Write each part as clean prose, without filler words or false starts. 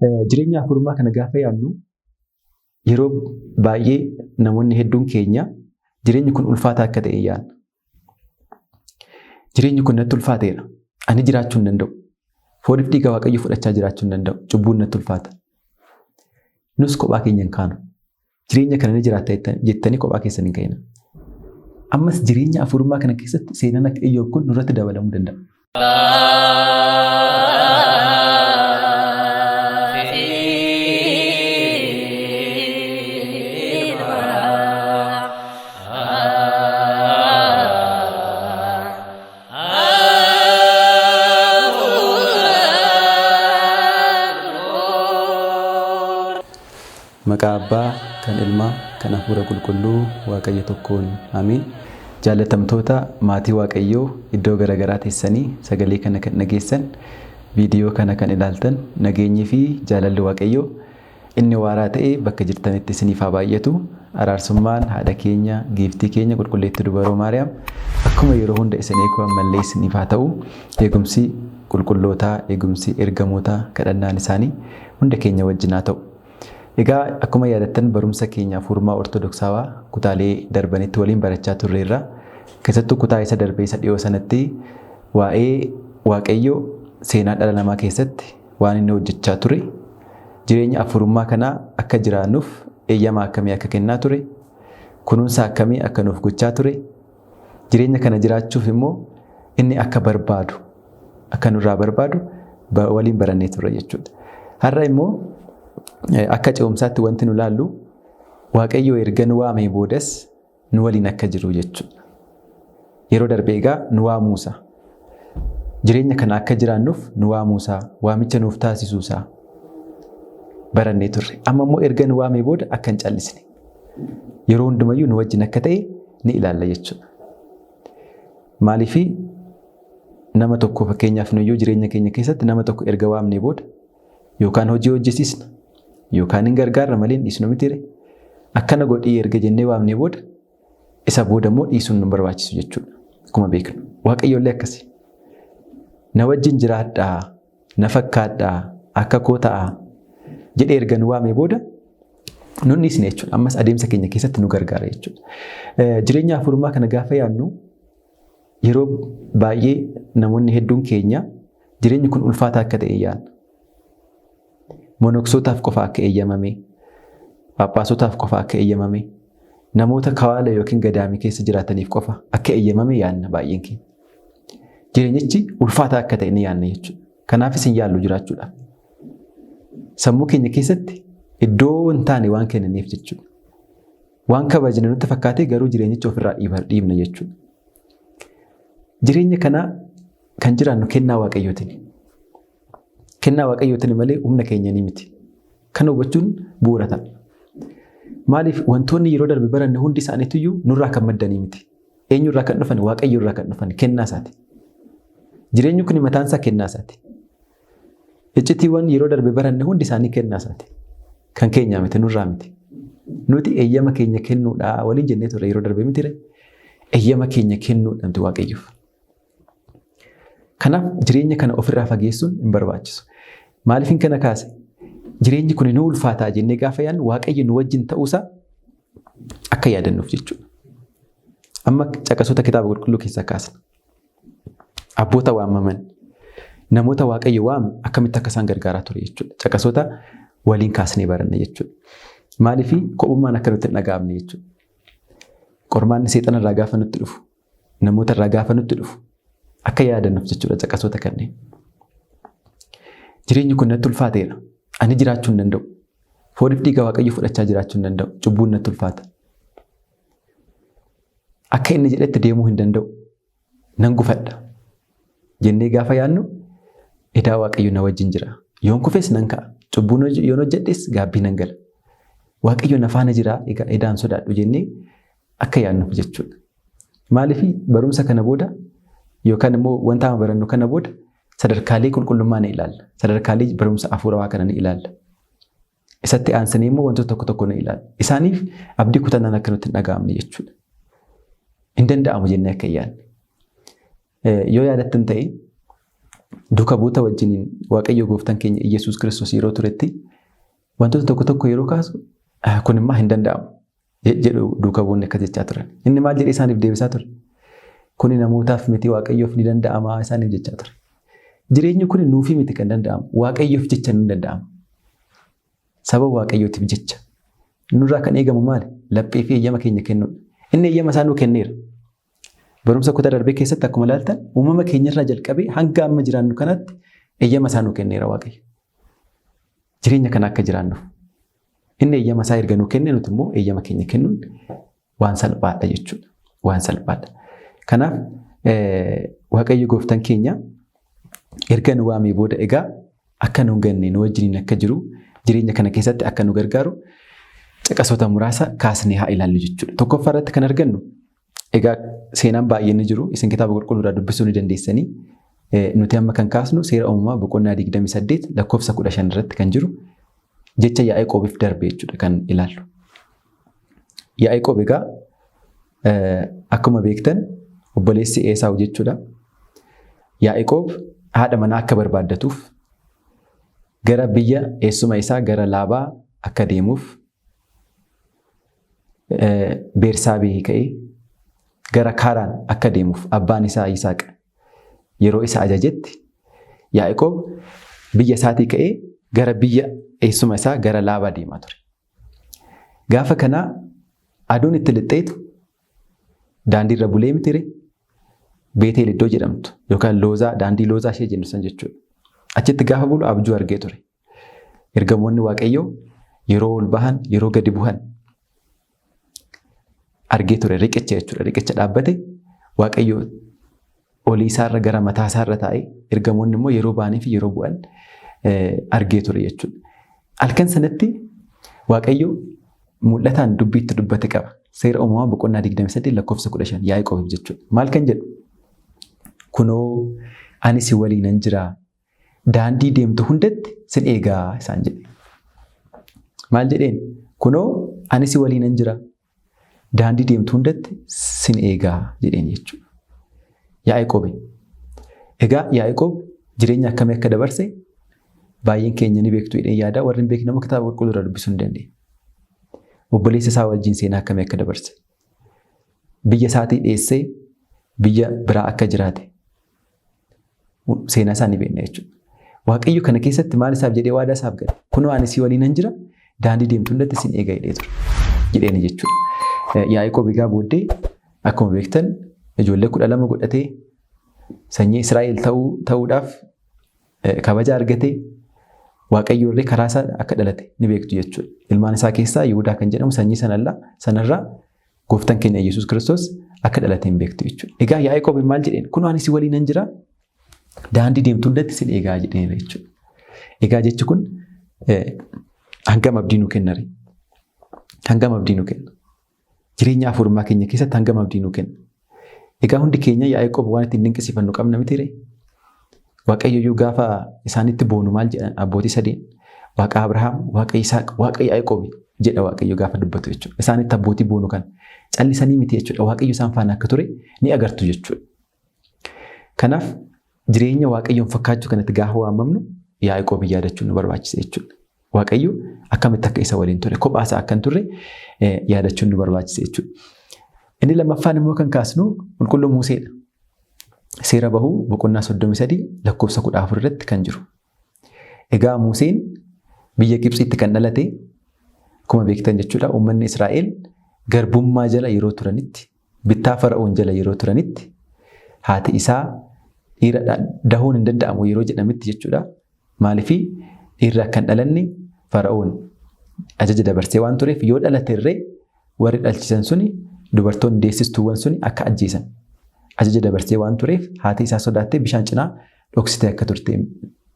Jireenya afurummaa kana gaafa yaadnu yeroo baay'ee namoonni hedduun keenya jireenyi kun ulfaataa akka ta'e yaadna. Jireenyi kun natti ulfaateera. Ani jiraachuu hin danda'u. Fooniif dhiiga Waaqayyo fudhachaa jiraachuu hin danda'u. Cubbuun natti ulfaata. Nus kophaa keenya hin kaanu. Jireenya kana ni jiraatta jettanii kophaa keessan hin ka'ina. Ammas jireenya afurummaa kana keessatti seenaan akka Iyyoob kun nurratti dabalamuu danda'a. Maqaa Abbaa, kan Ilmaa, kan Hafuura Qulqulluu, Waaqayyo tokkoon. Amiin. Jaallatamtoota maatii Waaqayyoo iddoo garaagaraa teessanii sagalee kana kan dhageessan, viidiyoo kana kan ilaaltan, nageenyi fi jaalalli Waaqayyoo inni waaraa ta'e bakka jirtanitti isiniif haa baay'atu. Araarsummaan haadha keenya, giiftii keenya qulqulleettii dubaroo Maariyaam akkuma yeroo hunda isin eeguu ammallee isiniif haa ta'u. Eegumsi qulqullootaa, eegumsi ergamootaa, kadhannaan isaanii hunda keenya wajjin haa ta'u. Egaa akkuma yaadattan barumsa keenya afurummaa ortodoksawaa kutaalee darbanitti waliin barachaa turreerra. Keessattuu kutaa isa darbee isa dhiyoo sanatti waa'ee Waaqayyoo seenaa dhala namaa keessatti waan inni hojjechaa ture, jireenya afurummaa kanaa akka jiraannuuf eeyyama akkamii akka kennaa ture, kunuunsa akkamii akka nuuf gochaa ture, jireenya kana jiraachuuf immoo inni akka barbaadu, akka nurraa barbaadu waliin barannee turre jechuudha. Har'a immoo akka ce'umsaatti wanti nu laallu Waaqayyo erga nu waamee boodas nu waliin akka jiru jechuudha. Yeroo darbee egaa nu waamuusaa, jireenya kana akka jiraannuuf nu waamuusaa, waamicha nuuf taasisuusaa barannee turre. Amma immoo erga nu waamee booda akka hin callisne, yeroo hundumayyuu nu wajjin akka ta'e ni ilaalla jechuudha. Maaliif nama tokko fakkeenyaaf nuyyuu jireenya keenya keessatti nama tokko erga waamnee booda yookaan hojii hojjisiisna yookaan hin gargaarra malee dhiisnu mitiire. Akkana godhii erga jennee waamnee booda isa booda immoo dhiisuun nu barbaachisu jechuudha. Akkuma beeknu Waaqayyo illee akkasi. Na wajjin jiraadhaa, na fakkaadhaa, akka koo ta'aa jedhee erga nu waamee booda nun dhiisne jechuudha. Ammas adeemsa keenya keessatti nu gargaara jechuudha. Jireenya afurummaa kana gaafa yaadnu yeroo baay'ee namoonni hedduun keenya jireenyi kun ulfaataa akka ta'e yaadna. Monoksotaaf qofa akka eeyyamame, phaaphaasootaaf qofa akka eeyyamame, namoota kawaala yookiin gadaamii keessa jiraataniif qofa akka eeyyamame yaadna baay'een keenya. Jireenyichi ulfaataa akka ta'e ni yaadna jechuudha. Kanaafis hin yaallu jiraachuudhaaf. Sammuu keenya keessatti iddoo hin taane waan kennaniif jechuudha. Waan kabajne nutti fakkaatee garuu jireenyicha ofirraa dhiibna jechuudha. Jireenya kana kan jiraannu kennaa Waaqayyootiin. Kennaa Waaqayyootiin malee humna keenya ni miti. Kana hubachuun bu'uura ta'a. Maaliif wantoonni yeroo darbe baranne hundi isaaniitu nurraa kan maddanii miti. Eenyurraa kan dhufan? Waaqayyoorraa kan dhufan kennaa isaati. Jireenyi kun mataan isaa kennaa isaati. Iccitiiwwan yeroo darbe baranne hundi isaanii kennaa isaati. Kan keenyaa miti, nurraa miti. Nuti eeyyama keenya kennuudhaa waliin jennee ture yeroo darbe mitire. Eeyyama keenya kennuudhaan Waaqayyoof. Kanaaf jireenya kana ofirraa fageessuun hin barbaachisu. Maaliif kana kaase? Jireenyi kun nu ulfaataa jennee gaafa yaadnu Waaqayyo nu wajjin ta'uusaa akka yaadannuuf jechuudha. Amma caqasoota kitaaba qulqulluu keessaa kaasna. Abboota waamaman, namoota Waaqayyo waame akkamitti akka isaan gargaaraa ture jechuudha. Caqasoota waliin kaasnee baranna jechuudha. Maaliif kophummaan akka nutti hin dhaga'amne jechuudha. Qormaanni seexana irraa gaafa nutti dhufu, namoota irraa gaafa nutti dhufu akka yaadannuuf jechuudha caqasoota kanneen. Jireenyi kun natti ulfaateera. Ani jiraachuu hin danda'u. Fooniif dhiiga Waaqayyo fudhachaa jiraachuu hin danda'u. Cubbuun natti ulfaata. Akka inni jedhetti deemuu hin danda'u. Nan gufadha. Jennee gaafa yaadnu edaa Waaqayyo na wajjin jira. Yoon kufes nan ka'a. Cubbuun yoon hojjedhes gaabbii nan gala. Waaqayyo na faana jira edaan sodaadhu jennee akka yaadnuuf jechuudha. Maaliif barumsa kana booda yookaan immoo wanta barannu kana booda sadarkaalee qulqullummaa ni ilaalla. Sadarkaalee barumsa afuurawaa kana ni ilaalla. Isatti aansanii immoo wantoota tokko tokko ni ilaalla. Isaaniif abdii kutannaan akka nutti hin dhaga'amne jechuudha. Hin danda'amu jennee akka yaadne. Yoo yaadattan ta'e duuka buuta wajjiniin Waaqayyo gooftaan keenya Iyyasuus Kiristoos yeroo turetti wantoota tokko tokko yeroo kaasu kun immoo hin danda'amu jedhu duuka buunni akka jechaa turan. Inni maal jedhee isaaniif deebisaa ture? Kuni namootaaf miti Waaqayyoof ni danda'ama isaaniif jechaa ture. Jireenyi kun nuufi miti kan danda'amu Waaqayyoof jecha ni danda'ama. Sababa Waaqayyootiif jecha. Nurraa kan eegamu maali? Laphee fi eeyyama keenya kennuudha. Inni eeyyama isaa nuu kenneera. Barumsa kutaa darbee keessatti akkuma ilaaltan uumama keenyarraa jalqabee hanga amma jiraannu kanatti eeyyama isaa nuu kenneera Waaqayyo. Jireenya kana akka jiraannuuf. Inni eeyyama isaa erga nuu kenne nuti immoo eeyyama keenya kennuun waan salphaadha jechuudha. Waan salphaadha. Kanaaf Waaqayyo gooftaan keenya erga nu waamee booda egaa akka nu ganne nu wajjiniin akka jiru jireenya kana keessatti akka nu gargaaru caqasoota muraasa kaasnee haa ilaallu jechuudha. Tokkoffaa irratti kan argannu egaa seenaan baay'een ni jiru. Isin kitaaba qulqulluudhaa dubbisuu ni dandeessanii. Nuti amma kan kaasnu seera uumamaa boqonnaa 28 lakkoofsa 15 irratti kan jiru jecha Yaa'aqoobiif darbe jechuudha kan ilaallu. Yaa'aqoob egaa akkuma beektan obboleessi Esaawu jechuudha. Yaa'aqoob haadha manaa akka barbaaddatuuf gara biyya eessuma isaa gara Laabaa akka deemuuf Beersaabeehii ka'ee gara Kaaraan akka deemuuf abbaan isaa Yisaaq yeroo isa ajajetti Yaa'aqoob biyya isaatii ka'ee gara biyya eessuma isaa gara Laabaa deemaa ture. Gaafa kana aduun itti lixxeetu daandiirra bulee mitire Beeteel iddoo jedhamtu yookaan Loozaa daandii Loozaa ishee jennu san jechuudha. Achitti gaafa bulu abjuu argee ture. Ergamoonni Waaqayyoo yeroo ol bahan yeroo gadi bu'an argee ture riqicha jechuudha. Riqicha dhaabbate Waaqayyoo olii isaarra gara mataa isaarra taa'ee ergamoonni immoo yeroo bahanii fi yeroo bu'an argee ture jechuudha. Halkan sanatti Waaqayyoo mul'ataan dubbiitti dubbate qaba. Seera uumamaa boqonnaa 28 lakkoofsa 15 Yaa'aqoobiif jechuudha. Maal kan jedhu? Kunoo ani si waliinan jira. Daandii deemtu hundatti sin eegaa isaan jedhe. Maal jedheen? Kunoo ani si waliinan jira. Daandii deemtu hundatti sin eegaa jedheen jechuudha. Yaa'aqoob. Egaa Yaa'aqoob jireenya akkamii akka dabarse baay'een keenya ni beektu jedheen yaada. Warri hin beekne immoo kitaaba qulqulluurraa dubbisuu ni dandeenya. Obboleessa isaa wajjin seenaa akkamii akka dabarse. Biyya isaatii dheessee biyya biraa akka jiraate. Seenaa isaa ni beekna jechuudha. Waaqayyo kana keessatti maal isaaf jedhee waadaa isaaf gale? Kunoo ani si waliinan jira. Daandii deemtu hundatti sin eegaa jedhee ture. Jedheeni jechuudha. Yaa'aqoob egaa booddee akkuma beektan ijoollee 12 godhatee sanyii Israa'el ta'uudhaaf kabaja argatee Waaqayyo irree karaa isaa akka dhalate ni beektu jechuudha. Ilmaan isaa keessaa Yihuudaa kan jedhamu sanyii sanarraa gooftaan keenya Iyyasuus Kiristoos akka dhalate hin beektu jechuudha. Egaa Yaa'aqoob maal jedheen? Kunoo ani si waliinan jira. Daandii deemtu hundatti sin eegaa jedheen jechuudha. Egaa jechi kun hangam abdii nu kenna? Hangam abdii nu kenna? Jireenya hafuurummaa keenya keessatti hangam abdii nu kenna? Egaa hundi keenya Yaa'aqoob waan ittiin dinqisiifannu qabna miti? Waaqayyo gaafa isaanitti boonu maal jedhan abbootii sadeen? Waaqa Abrahaam, Waaqa Yisaaq, Waaqa Yaa'aqoob jedha Waaqayyo gaafa dubbatu jechuudha. Isaanitti abbootii boonu kan callisanii miti jechuudha. Waaqayyo isaan faana akka ture ni agartu jechuudha. Kanaaf jireenya Waaqayyoon fakkaachuu kanatti gaafa waamamnu Yaa'aqoob yaadachuun nu barbaachisa jechuudha. Waaqayyo akkamitti akka isa waliin ture kophaa isaa akka hin turre yaadachuun nu barbaachisa jechuudha. Inni lammaffaan immoo kan kaasnu qulqulluu Museedha. Seera bahuu boqonnaa 33 lakkoofsa 14 irratti kan jiru. Egaa Museen biyya Gibxitti kan dhalate akkuma beektan jechuudha. Uummanni Israa'el garbummaa jala yeroo turanitti bittaa Fara'oon jala yeroo turanitti haati isaa dhiira dahuun hin danda'amu yeroo jedhamitti jechuudha. Maaliifii dhiirri akka hin dhalanne Fara'oon ajaja dabarsee waan tureef yoo dhalate irree warri dhalchisan suni dubartoonni deessistuuwwan suni akka ajjeesan ajaja dabarsee waan tureef haati isaa sodaattee bishaan cinaa dhoksitee akka turte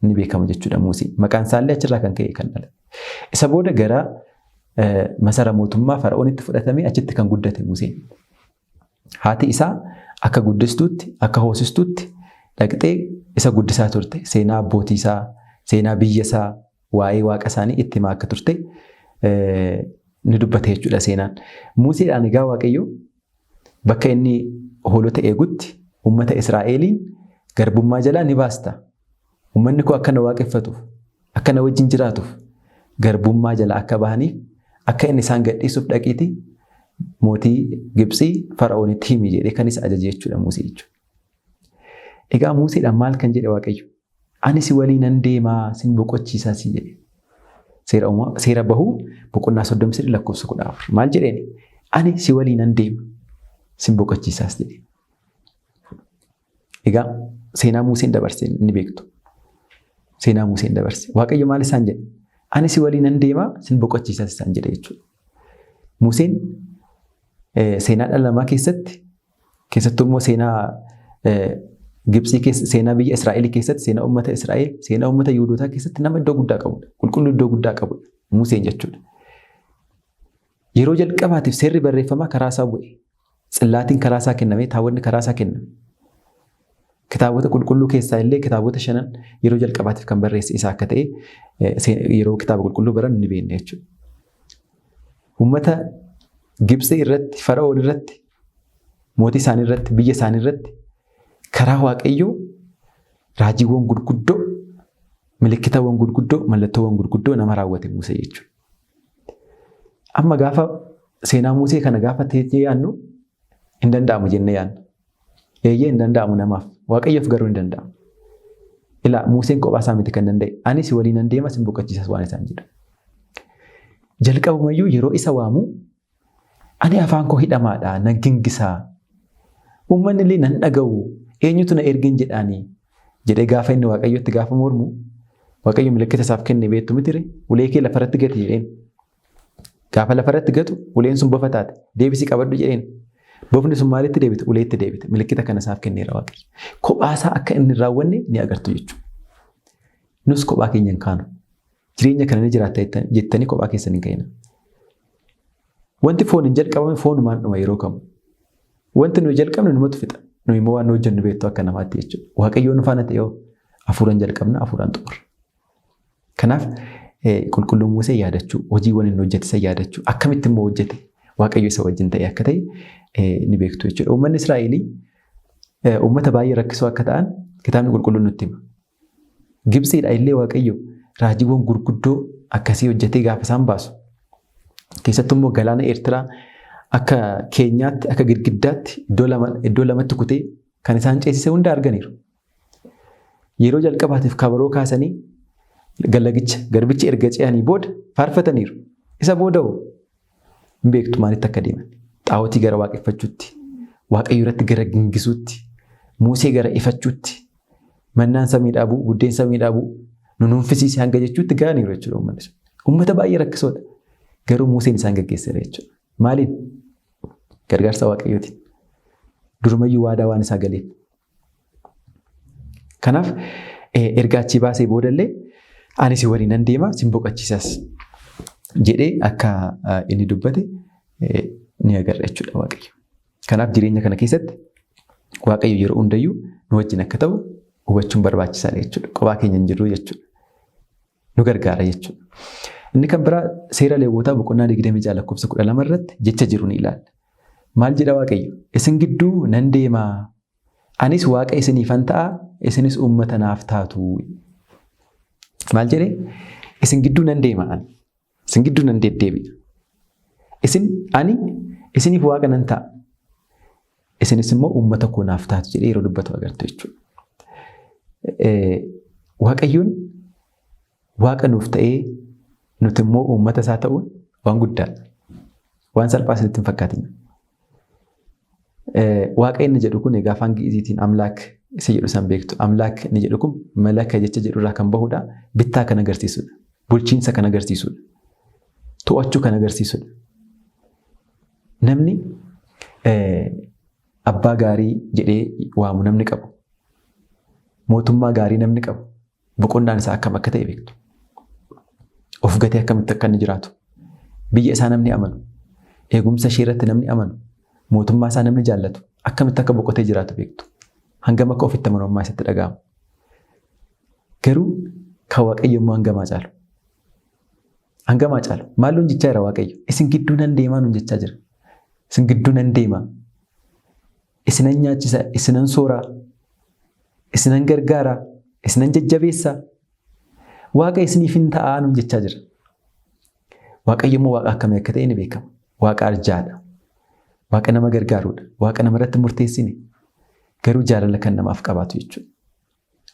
ni beekama jechuudha Museen. Maqaan isaallee achirraa kan ka'e kan dhalate. Isa booda gara masara mootummaa Fara'oonitti fudhatamee achitti kan guddate Museen. Haati isaa akka guddistuutti akka hoosistuutti dhaqxee isa guddisaa turte. Seenaa abbootii isaa, seenaa biyya isaa, waa'ee waaqa isaanii itti himaa akka turte ni dubbate jechuudha seenaan. Museedhaan egaa Waaqayyo bakka inni hoolota eegutti uummata Israa'eliin garbummaa jalaa ni baasta Uummanni koo akka na waaqeffatuuf, akka na wajjin jiraatuuf, garbummaa jala akka bahaniif, akka inni isaan gadhiisuuf dhaqiiti mootii Gibxii Fara'oonitti himi jedhee kan isa ajaje jechuudha Musee jechuudha. Egaa Museedhaan maal kan jedhe Waaqayyo? Ani si waliin nan deemaa sin boqochiisaa si jedhe. Seera bahuu boqonnaa 33 lakkoofsa 14. Maal jedheeni? Ani si waliin nan deema sin boqochiisaas jedhe. Egaa seenaa Museen dabarse ni beektu. Seenaa Museen dabarse. Waaqayyo maal isaan jedhe? Ani si waliin nan deemaa sin boqochiisaas isaan jedhe jechuudha. Museen seenaa dhala namaa keessattuu immoo seenaa Gibxii keessa, seenaa biyya Israa'el keessatti, seenaa uummata Israa'el, seenaa uummata Yihuudootaa keessatti nama iddoo guddaa qabudha. Qulqulluu iddoo guddaa qabudha. Museen jechuudha. Yeroo jalqabaatiif seerri barreeffamaa karaa isaa bu'e. Tsillaatiin karaa isaa kenname, taawwanni karaa isaa kenname. Kitaabota qulqulluu keessaa illee kitaabota 5 yeroo jalqabaatiif kan barreesse isaa akka ta'e yeroo kitaaba qulqulluu baran ni beekna jechuudha. Uummata Gibxii irratti, Fara'oon irratti, mootii isaanii irratti, biyya isaanii irratti karaa Waaqayyoo raajiiwwan gurguddoo, milikkitawwan gurguddoo, mallattoowwan gurguddoo nama raawwate Musee jechuudha. Amma gaafa seenaa Musee kana gaafa teessee yaadnu hin danda'amu jennee yaadna. Eeyyee hin danda'amu namaaf. Waaqayyoof garuu hin danda'amu. Ilaa Museen kophaa isaa miti kan danda'e. Ani si waliin nan deema sin boqochiisas waan isaan jedhu. Jalqabumayyuu yeroo isa waamu ani afaan koo hidhamaadha nan gingisaa. Uummanni illee nan dhaga'u. Eenyutu na ergin jedhaanii jedhee gaafa inni Waaqayyotti gaafa mormu Waaqayyo milikkita isaaf kenne beektu mitire ulee kee lafarratti gati jedheen. Gaafa lafarratti gatu uleen sun bofa taate deebisii qabadhu jedheen. Bofni sun maalitti deebite? Uleetti deebite. Milikkita kana isaaf kenneera Waaqayyo. Kophaasaa akka inni raawwanne ni agartu jechuudha. Nus kophaa keenya hin kaanu. Jireenya kana ni jiraatta jettanii kophaa keessan hin ka'ina. Wanti foon hin jalqabame foonumaan dhuma yeroo kamu. Wanti nuyi jalqabne numatu fixa. Nuyi immoo waan nu hojjennu beektu akka namaatti jechuudha. Waaqayyoon nu faana ta'ee hafuuraan jalqabna, hafuuraan xumurra. Kanaaf qulqulluun Musee yaadachuu, hojiiwwan inni hojjete isa yaadachuu, akkamitti immoo hojjete Waaqayyo isa wajjin ta'e akka ta'e ni beektu jechuudha. Uummanni Israa'elii uummata baay'ee rakkisoo akka ta'an kitaabni qulqulluun nutti hima. Gibxiidhaa illee Waaqayyo raajiiwwan gurguddoo akkasii hojjetee gaafa isaan baasu. Keessattuu immoo galaana Eertiraa akka keenyaatti, akka girgiddaatti iddoo lamatti kutee kan isaan ceesise hunda arganiiru. Yeroo jalqabaatiif kabaroo kaasanii garbicha erga ce'anii booda faarfataniiru. Isa booda hin beektu maalitti akka deeman. Xaawotii gara waaqeffachuutti, Waaqayyo irratti gara gingisuutti, Musee gara ifachuutti, mannaan samii dhaabuu, buddeen samii dhaabuu, nunuunfisiisee hanga jechuutti ga'aniiru jechuudha uummanni sun. Uummata baay'ee rakkisoodha. Garuu Museen isaan gaggeesseera jechuudha. Maaliin? Gargaarsa Waaqayyootiin. Durumayyuu waadaa waan isaa galeef. Kanaaf erga achii baasee boodallee ani si waliin nan deema sin boqochiisas jedhee akka inni dubbate ni agarra jechuudha Waaqayyo. Kanaaf jireenya kana keessatti Waaqayyo yeroo hundayyuu nu wajjin akka ta'u hubachuun barbaachisaadha jechuudha. Kophaa keenya hin jirru jechuudha. Nu gargaara jechuudha. Inni kan biraa seera Lewwotaa boqonnaa 26 lakkoofsa 12 irratti jecha jiru ni ilaalla. Maal jedha Waaqayyo? Isin gidduu nan deemaa. Anis Waaqa isiniifan ta'a, isinis uummata naaf taatu. Maal jedhee? Isin gidduu nan deemaa. Isin gidduu nan deddeebi'a. Ani isiniif Waaqa nan ta'a. Isinis immoo uummata koo naaf taatu jedhee yeroo dubbatu agartu jechuudha. Waaqayyoon Waaqa nuuf ta'ee nuti immoo uummata isaa ta'uun waan guddaadha. Waan salphaa isinitti hin fakkaatin. Waaqa inni jedhu kun egaa afaan Gi'iziitiin amlaak isa jedhu san beektu. Amlaak inni jedhu kun malaka jecha jedhu irraa kan bahudha. Bittaa kan agarsiisudha. Bulchiinsa kan agarsiisudha. To'achuu kan agarsiisudha. Namni abbaa gaarii jedhee waamu namni qabu. Mootummaa gaarii namni qabu. Boqonnaan isaa akkam akka ta'e beektu. Of gatee akkamitti akka inni jiraatu. Biyya isaa namni amanu. Eegumsa ishee irratti namni amanu. Mootummaa isaa namni jaallatu. Akkamitti akka boqotee jiraatu beektu. Hangam akka ofitti amanamummaa isatti dhaga'amu. Garuu kan Waaqayyo immoo hangamaa caalu. Hangamaa caalu. Maal nuun jechaa jira Waaqayyo? Isin gidduu nan deemaa nuun jechaa jira. Isin gidduu nan deemaa. Isinan nyaachisa, isinan sooraa, isinan gargaaraa, isinan jajjabeessaa. Waaqa isiniif hin ta'aa nuun jechaa jira. Waaqayyo immoo waaqa akkamii akka ta'e ni beekama. Waaqa arjaadha. Waaqa nama gargaarudha. Waaqa nama irratti murteessine. Garuu jaalala kan namaaf qabaatu jechuudha.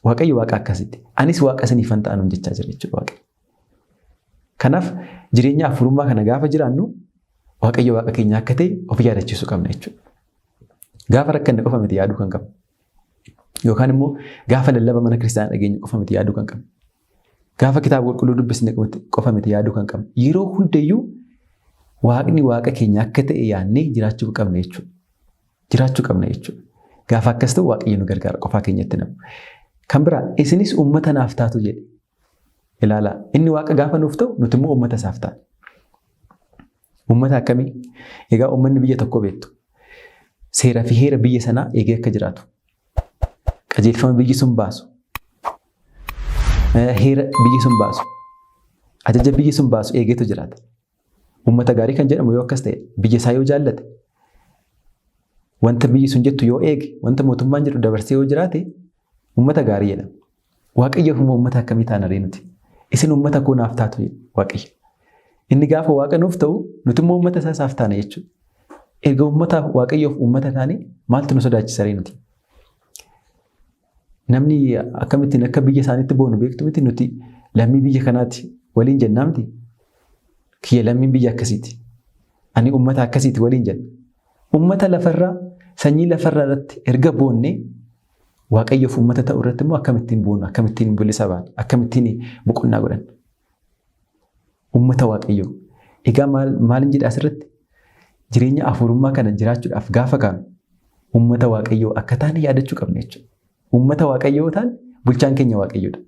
Waaqayyo waaqa akkasitti. Anis waaqa isiniif hin ta'aa nuun jechaa jira jechuudha Waaqayyo. Kanaaf jireenya afurummaa kana gaafa jiraannu Waaqayyo waaqa keenya akka ta'e of yaadachiisuu qabna jechuudha. Gaafa rakkanne qofa miti yaaduu kan qabnu. Yookaan immoo gaafa lallaba mana kiristaanaa dhageenyu qofa miti yaaduu kan qabnu. Gaafa kitaaba qulqulluu dubbisne qofa miti yaaduu kan qabnu. Yeroo hundayyuu waaqni waaqa keenya akka ta'e yaadnee jiraachuu qabna jechuudha. Jiraachuu qabna jechuudha. Gaafa akkas ta'u Waaqayyo nu gargaara qofaa keenyatti namu. Kan biraa isinis uummata naaf taatu jedhe. Ilaalaa inni waaqa gaafa nuuf ta'u nuti immoo uummata isaaf ta'a. Uummata akkamii? Egaa uummanni biyya tokko beektu. Seeraa fi heera biyya sanaa eegee akka jiraatu. Qajeelfama biyyi sun baasu. Heera biyyi sun baasu. Ajaja biyyi sun baasu eegeetu jiraata. Uummata gaarii kan jedhamu yoo akkas ta'e biyya isaa yoo jaallate wanta biyyi sun jettu yoo eege wanta mootummaan jedhu dabarsee yoo jiraate uummata gaarii jedhama. Waaqayyoof immoo uummata akkamii taana ree nuti? Isin uummata koo naaf taatu Waaqayyo. Inni gaafa waaqa nuuf ta'u nuti immoo uummata isaaf taana jechuudha. Erga uummataaf Waaqayyoof uummata taane maaltu nu sodaachisa ree nuti? Namni akkamittiin akka biyya isaaniitti boonu beektu miti nuti lammii biyya kanaati waliin jennaa miti. Kiyya lammiin biyya akkasiiti. Ani uummata akkasiiti waliin jenna. Uummata lafarraa sanyii lafarraa irratti erga boonnee Waaqayyoof uummata ta'u irratti immoo akkamittiin boonu, akkamittiin bilisa baanu, akkamittiin boqonnaa godhan. Uummata Waaqayyoo. Egaa maalin jedha asirratti? Jireenya afurummaa kana jiraachuudhaaf gaafa kaanu uummata Waaqayyoo akka taane yaadachuu qabna jechuudha. Uummata Waaqayyoo ta'an bulchaan keenya Waaqayyoodha.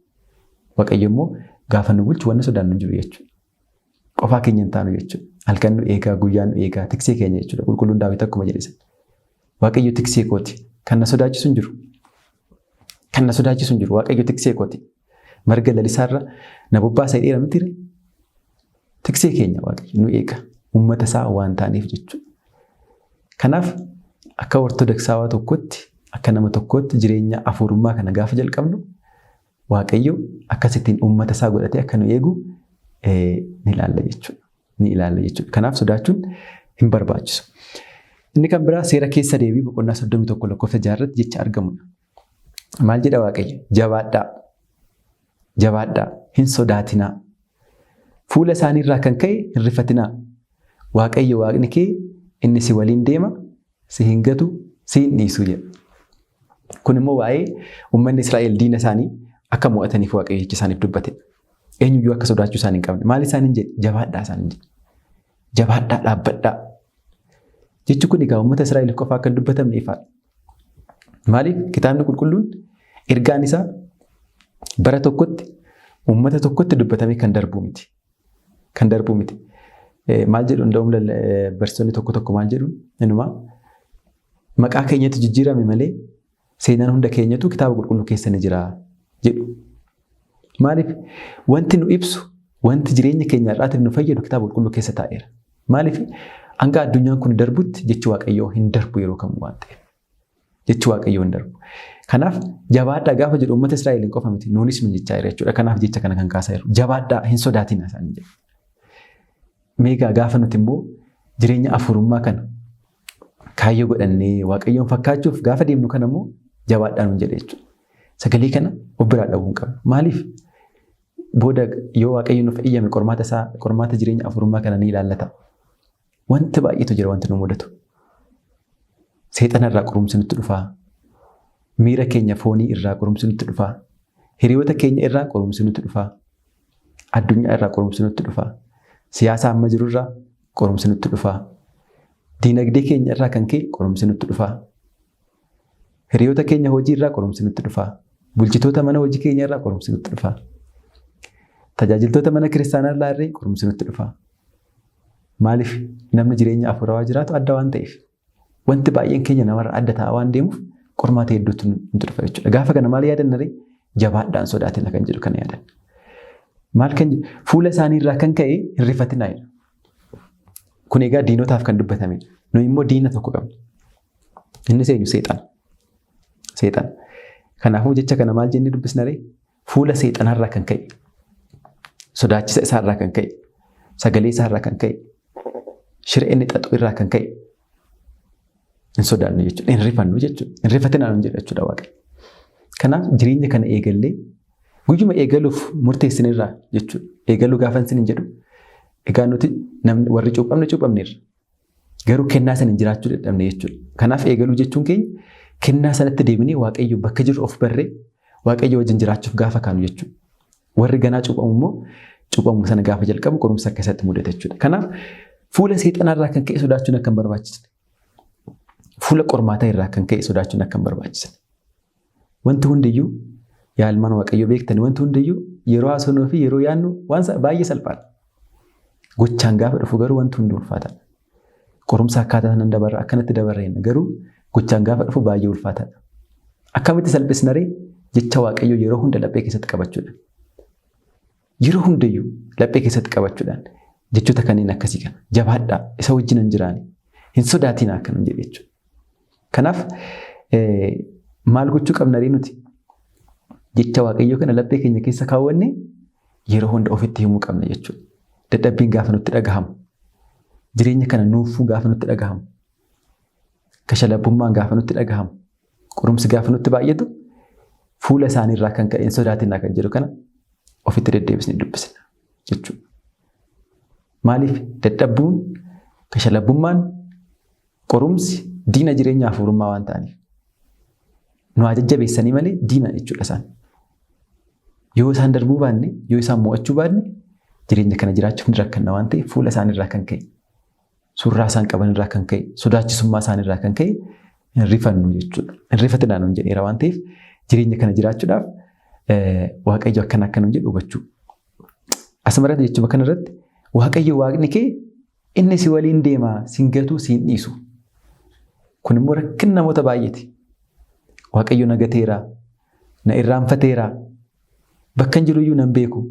Waaqayyo immoo gaafa nu bulchu wanna sodaannu jiru jechuudha. Qofaa keenya hin taanu jechuudha. Halkan nu eegaa, guyyaan nu eegaa, tiksee keenya jechuudha. Qulqulluun Daawit akkuma jedhe. Waaqayyo tiksee kooti. Kan na sodaachisu hin jiru. Kan na sodaachisu hin jiru. Waaqayyo tiksee kooti. Marga lalisaarra na bobbaasa dheera miti. Tiksee keenya Waaqayyo nu eega. Uummata isaa waan taaneef jechuudha. Kanaaf akka ortodoksaawaa tokkotti akka nama tokkotti jireenya afurummaa kana gaafa jalqabnu Waaqayyo akkasittiin uummata isaa godhatee akka nu eegu ni ilaalla jechuudha. Ni ilaalla jechuudha. Kanaaf sodaachuun hin barbaachisu. Inni kan biraa seera keessa deebii boqonnaa 31 lakkoofsa 6 irratti jecha argamudha. Maal jedha Waaqayyo? Jabaadhaa. Jabaadhaa. Hin sodaatinaa. Fuula isaaniirraa kan ka'e hin rifatinaa. Waaqayyo Waaqni kee inni si waliin deema, si hin gatu, si hin dhiisu jedha. Kun immoo waa'ee uummanni Israa'el diina isaanii akka mo'ataniif Waaqayyo jecha isaaniif dubbate. Eenyuyyuu akka sodaachuu isaanii hin qabne. Maal isaaniin jedhe? Jabaadhaa isaaniin jedhe. Jabaadhaa dhaabbadhaa. Jechi kun egaa uummata Israa'el qofa akka hin dubbatamne ifaadha. Maaliif kitaabni qulqulluun ergaan isaa bara tokkotti uummata tokkotti dubbatamee kan darbu miti. Kan darbu miti. Maal jedhu nda'uun barsiisonni tokko tokko maal jedhu inuma maqaa keenyatti jijjiirame malee seenaan hunda keenyatu kitaaba qulqulluu keessa ni jira jedhu. Maaliif wanti nu ibsu wanti jireenya keenya irraatiif nu fayyadu kitaaba qulqulluu keessa taa'eera. Maaliif hanga addunyaan kun darbutti jechi Waaqayyoo hin darbu yeroo kamuu waan ta'eef. Jechi Waaqayyoo hin darbu. Kanaaf jabaadhaa gaafa jedhu uummata Israa'eliin qofa miti nuunis nu jechaa jira jechuudha. Kanaaf jecha kana kan kaasaa jiru. Jabaadhaa hin sodaatinaa isaanii jedhu. Meegaa gaafa nuti immoo jireenya afurummaa kana kaayyoo godhannee Waaqayyoon fakkaachuuf gaafa deemnu kana immoo jabaadhaa nuun jedhe jechuudha. Sagalee kana of biraa dhabuu hin qabnu. Maaliif booda yoo Waaqayyo nuuf eeyyame qormaata jireenya afurummaa kana ni ilaallata. Wanti baay'eetu jira wanti nu mudatu. Seexana irraa qorumsi nutti dhufaa. Miira keenya foonii irraa qorumsi nutti dhufaa. Hiriyoota keenya irraa qorumsi nutti dhufaa. Addunyaa irraa qorumsi nutti dhufaa. Siyaasa amma jiru irraa qorumsi nutti dhufaa. Diinagdee keenya irraa kan ka'e qorumsi nutti dhufaa. Hiriyoota keenya hojii irraa qorumsi nutti dhufaa. Bulchitoota mana hojii keenya irraa qorumsi nutti dhufaa. Tajaajiltoota mana kiristaanaa irraa illee qorumsi nutti dhufaa. Maaliif namni jireenya afuurawaa jiraatu adda waan ta'eef wanti baay'een keenya namarraa adda ta'a waan deemuuf qormaata hedduutu nutti dhufa jechuudha. Gaafa kana maal yaadanna jabaadhaan sodaatina kan jedhu kana yaadan. Maal kan fuula isaanii irraa kan ka'e hin rifatinaa jedha. Kun egaa diinotaaf kan dubbatamedha. Nuyi immoo diina tokko qabna. Inni eenyu? Seexana. Seexana. Kanaafuu jecha kana maal jennee dubbisna ree? Fuula seexanarraa kan ka'e, sodaachisa isaarraa kan ka'e, sagalee isaarraa kan ka'e, shira inni xaxu irraa kan ka'e hin sodaannu jechuudha. Hin rifannu jechuudha. Hin rifatinaa hin jedhu jechuudha Waaqayyo. Kanaaf jireenya kana eegallee guyyuma eegaluuf murteessinirraa jechuudha. Eegaluu gaafa hin jedhu egaa nuti namni warri cuuphamneerra. Garuu kennaa sana hin jiraachuu dadhabne jechuudha. Kanaaf eegaluu jechuun keenya kennaa sanatti deebinee Waaqayyo bakka jiru of barree Waaqayyo wajjin jiraachuuf gaafa kaanu jechuudha. Warri ganaa cuuphamu immoo cuuphamu sana gaafa jalqabu qorumsa keessatti mudata jechuudha. Kanaaf fuula seexanarraa kan ka'e sodaachuun akka hin barbaachisne. Fuula qormaataa irraa kan ka'e sodaachuun akka hin barbaachisne. Wanti hundiyyuu yaa ilmaan Waaqayyo beektanii wanti hundiyyuu yeroo haasofnuu fi yeroo yaadnu waan baay'ee salphaadha. Gochaan gaafa dhufu garuu wanti hundi ulfaataadha. Qorumsa akkaataa sanaan dabarra akkanatti dabarreena garuu gochaan gaafa dhufu baay'ee ulfaataadha. Akkamitti salphisna ree? Jecha Waaqayyo yeroo hunda laphee keessatti qabachuudhaan. Yeroo hundayyuu laphee keessatti qabachuudhaan jechoota kanneen akkasii kana jabaadhaa isa wajjin hin jiraani. Hin sodaatiin akkanum jedhe jechuudha. Kanaaf maal gochuu qabna ree nuti? Jecha Waaqayyo kana laphee keenya keessa kaawwanne yeroo hunda ofitti himuu qabna jechuudha. Dadhabbiin gaafa nutti dhagahamu. Jireenya kana nuufuu gaafa nutti dhagahamu. Kashalabummaan gaafa nutti dhagahamu. Qorumsi gaafa nutti baay'atu fuula isaaniirraa kan ka'e hin sodaatinaa kan jedhu kana ofitti deddeebisnee dubbisna jechuudha. Maaliif dadhabbuun, kashalabummaan, qorumsi diina jireenya hafuurummaa waan ta'aniif. Nu jajjabeessanii malee diina jechuudha isaan. Yoo isaan darbuu baanne, yoo isaan mo'achuu baanne jireenya kana jiraachuuf ni rakkanna waan ta'eef fuula isaaniirraa kan ka'e, surraa isaan qaban irraa kan ka'e, sodaachisummaa isaaniirraa kan ka'e hin rifannu jechuudha. Hin rifatinaa nuun jedheera waan ta'eef jireenya kana jiraachuudhaaf Waaqayyo akkana nuun jedhu hubachuu. Asumarratti jechuudha kanarratti Waaqayyo Waaqni kee inni si waliin deemaa, sin gatuu, sin dhiisu. Kun immoo rakkina namoota baay'eeti. Waaqayyo na gateera, na irraanfateera, bakka hin jiruyyuu nan beeku.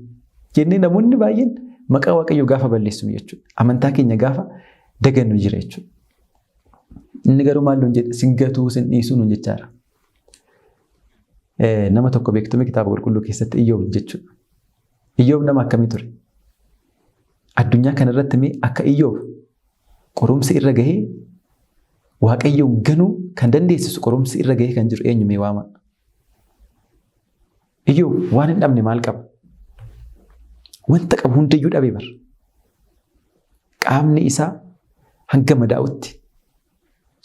Jennee namoonni baay'een maqaa Waaqayyo gaafa balleessinu jechuudha. Amantaa keenya gaafa dagannu jira jechuudha. Inni garuu maal nuun jedhe sin gatuu, sin dhiisuu nuun jechaadha. Nama tokko beektume kitaaba qulqulluu keessatti Iyyoob jechuudha. Iyyoob nama akkamii ture? Addunyaa kanarratti mee akka Iyyoob qorumsi irra gahee Waaqayyoon ganuu kan dandeessisu qorumsi irra gahee kan jiru eenyu mee waama? Iyyoob waan hin dhabne maal qaba? Wanta qabu hundayyuu dhabee bara. Qaamni isaa hanga madaa'utti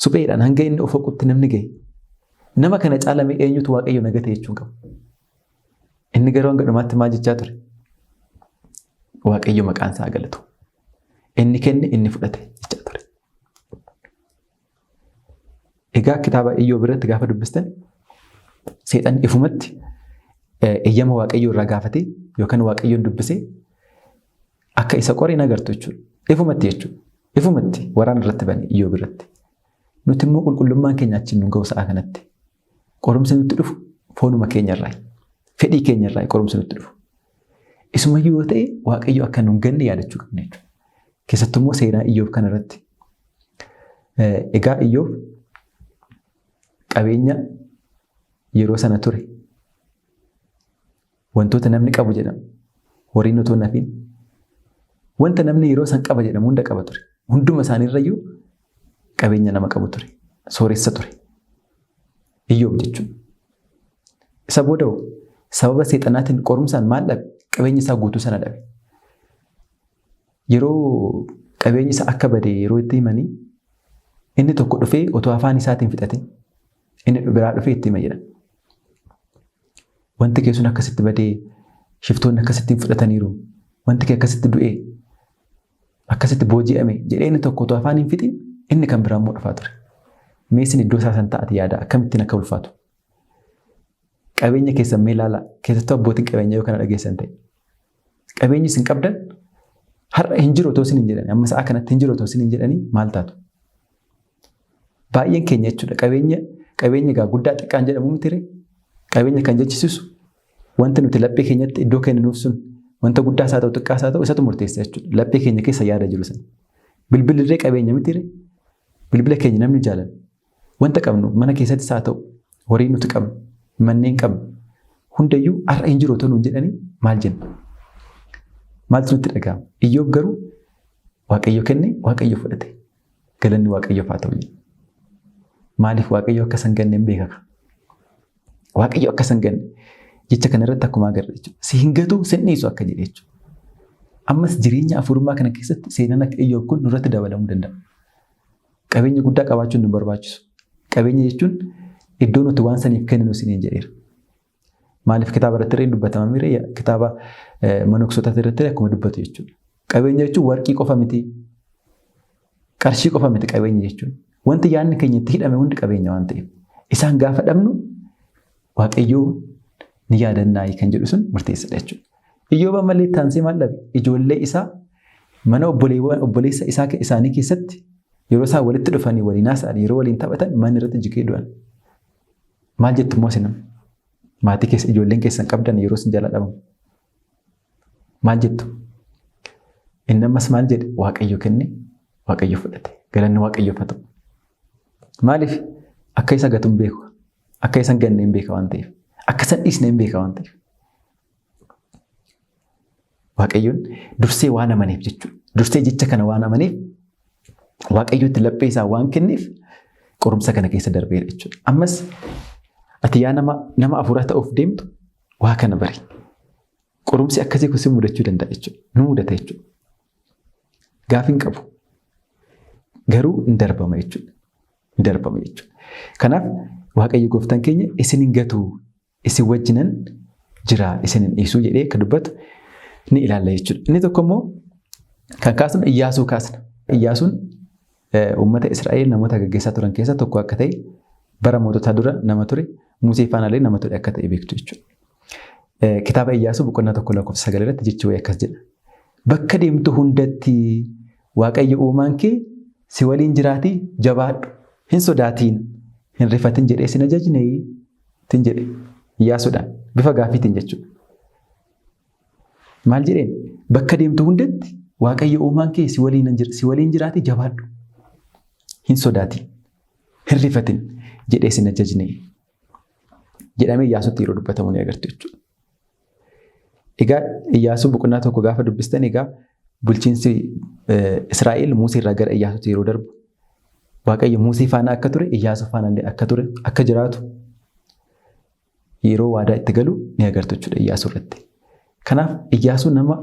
supheedhaan hanga inni of hoqutti namni gahe. Nama kana caalame eenyutu Waaqayyo na gate jechuun qaba. Inni garuu hanga dhumaatti maal jechaa ture? Waaqayyo maqaan isaa galatu. Inni kenne inni fudhate jechaa ture. Egaa kitaaba Iyyoob biratti gaafa dubbistan seexan ifumatti eeyyama Waaqayyo irraa gaafatee yookaan Waaqayyoon dubbisee akka isa qoree nagartu jechuudha. Ifumatti jechuudha. Ifumatti waraana irratti bane Iyyoob irratti. Nuti immoo qulqullummaan keenya achiin nu ga'u sa'a kanatti. Qorumsi nutti dhufu foonuma keenyarraa, fedhii keenyarraa qorumsi nutti dhufu. Isumayyuu yoo ta'e Waaqayyo akka nu ganne yaadachuu qabna jechuudha. Keessattuu immoo seenaa Iyyoob kanarratti. Egaa Iyyoob qabeenya yeroo sana ture. Wantoota namni qabu jedhamu. Horiin otoo nafiin. Wanta namni yeroo san qaba jedhamu hunda qaba ture. Hunduma isaaniirrayyuu qabeenya nama qabu ture. Sooressa ture. Iyyoob jechuudha. Isa booda sababa seexanaatiin qorumsaan maal dhabe? Qabeenya isaa guutuu sana dhabe. Yeroo qabeenyi isaa akka bade yeroo itti himanii inni tokko dhufee otoo afaan isaatiin fixate inni biraa dhufee itti hima jedha. Wanti kee sun akkasitti badee shiftoonni akkasitti fudhataniiru. Wanti kee akkasitti du'ee akkasitti booji'ame jedhee inni tokko otoo afaan hin fixin inni kan biraa immoo dhufaa ture. Meeshaan iddoo isaa san ta'ati yaada akkamittiin akka ulfaatu. Qabeenya keessan mee ilaala keessattuu abbootiin qabeenyaa yoo kana dhageessan ta'e. Qabeenyi isin qabdan har'a hin jiru otoo isin hin jedhani amma sa'a kanatti hin jiru otoo isin hin jedhani maal taatu? Baay'een keenya jechuudha qabeenya gaa guddaa xiqqaan jedhamu mitire qabeenya kan jechisiisu wanti nuti laphee keenyatti iddoo kenninuuf sun wanta guddaa isaa ta'u xiqqaa isaa ta'u isatu murteessa jechuudha. Laphee keenya keessa yaada jiru sana. Bilbilirree qabeenya mitire bilbila keenya namni jaalala. Wanta qabnu mana keessatti isaa ta'u horii nuti qabnu manneen qabnu hundayyuu har'a hin jiru otoo jedhanii maal jenna? Maaltu nutti dhaga'ama? Iyyoob garuu Waaqayyo kenne Waaqayyo fudhate. Galanni Waaqayyoof haa ta'u. Maaliif Waaqayyo akka san ganne hin beekaka? Waaqayyo akka san ganne jecha kanarratti akkuma agarra jechuudha. Si hin gatu sin dhiisu akka jedhe jechuudha. Ammas jireenya afurummaa kana keessatti seenaan akka Iyyoob kun nurratti dabalamuu danda'a. Qabeenya guddaa qabaachuun nu barbaachisu. Qabeenya jechuun iddoo nuti waan saniif kenninu siniin jedheera. Maaliif kitaaba irratti illee dubbatama miree kitaaba monoksotaa irratti akkuma dubbatu jechuudha. Qabeenya jechuun warqii qofa miti. Qarshii qofa miti qabeenya jechuun. Wanti yaadni keenya itti hidhame hundi qabeenya waan ta'eef. Isaan gaafa dhabnu Waaqayyoo ni yaadannaa kan jedhu sun murteessadha jechuudha. Iyyoob ammallee taansee maal dhabe? Ijoollee isaa mana obboleessa isaanii keessatti yeroo isaan walitti dhufanii waliin haasa'an yeroo waliin taphatan manni irratti jigee du'an. Maal jettu immoo isin maatii keessa ijoolleen keessan qabdan yeroo isin jala dhabamu. Maal jettu? Inni ammas maal jedhe? Waaqayyo kenne Waaqayyo fudhate. Galanni Waaqayyoof haa ta'u. Maaliif? Akka isa gatu hin beeku. Akka isa hin ganne hin beeka waan ta'eef. Akka isa hin dhiisne hin beeka waan ta'eef. Waaqayyoon dursee waan amaneef jechuudha. Dursee jecha kana waan amaneef Waaqayyootti laphee isaa waan kenneef qorumsa kana keessa darbeera jechuudha. Ammas ati yaa nama afuuraa ta'uuf deemtu waa kana bari. Qorumsi akkasii kun si mudachuu danda'a jechuudha. Nu mudata jechuudha. Gaafa hin qabu. Garuu hin darbama jechuudha. Hin darbama jechuudha. Kanaaf Waaqayyo gooftaan keenya isin hin gatu isin wajjinan jira isin hin dhiisuu jedhee kan dubbatu ni ilaalla jechuudha. Inni tokko immoo kan kaasnu Iyyaasuu kaasna. Iyyaasuun uummata Israa'el namoota gaggeessaa turan keessaa tokko akka ta'e bara moototaa dura nama ture Musee faanaallee nama ture akka ta'e beektu jechuudha. Kitaaba Iyyaasuu boqonnaa 1:9 irratti jechi wayii akkas jedha. Bakka deemtu hundatti Waaqayyo uumaan kee si waliin jiraatii jabaadhu hin sodaatiin hin rifatin jedhee sin ajajne tin jedhe Iyyaasuudhaan bifa gaafiitiin jechuudha. Maal jedheen? Bakka deemtu hundatti Waaqayyo uumaan kee si waliin jiraatii jabaadhu. Hin sodaatiin. Hin rifatin jedhee sin ajajne. Jedhamee Iyyaasuutti yeroo dubbatamu ni agartu jechuudha. Egaa Iyyaasuu boqonnaa 1 gaafa dubbistan egaa bulchiinsi Israa'el Musee irraa gara Iyyaasuutti yeroo darbu Waaqayyo Musee faana akka ture Iyyaasuu faanallee akka ture akka jiraatu yeroo waadaa itti galu ni agartu jechuudha Iyyaasuu irratti. Kanaaf Iyyaasuun nama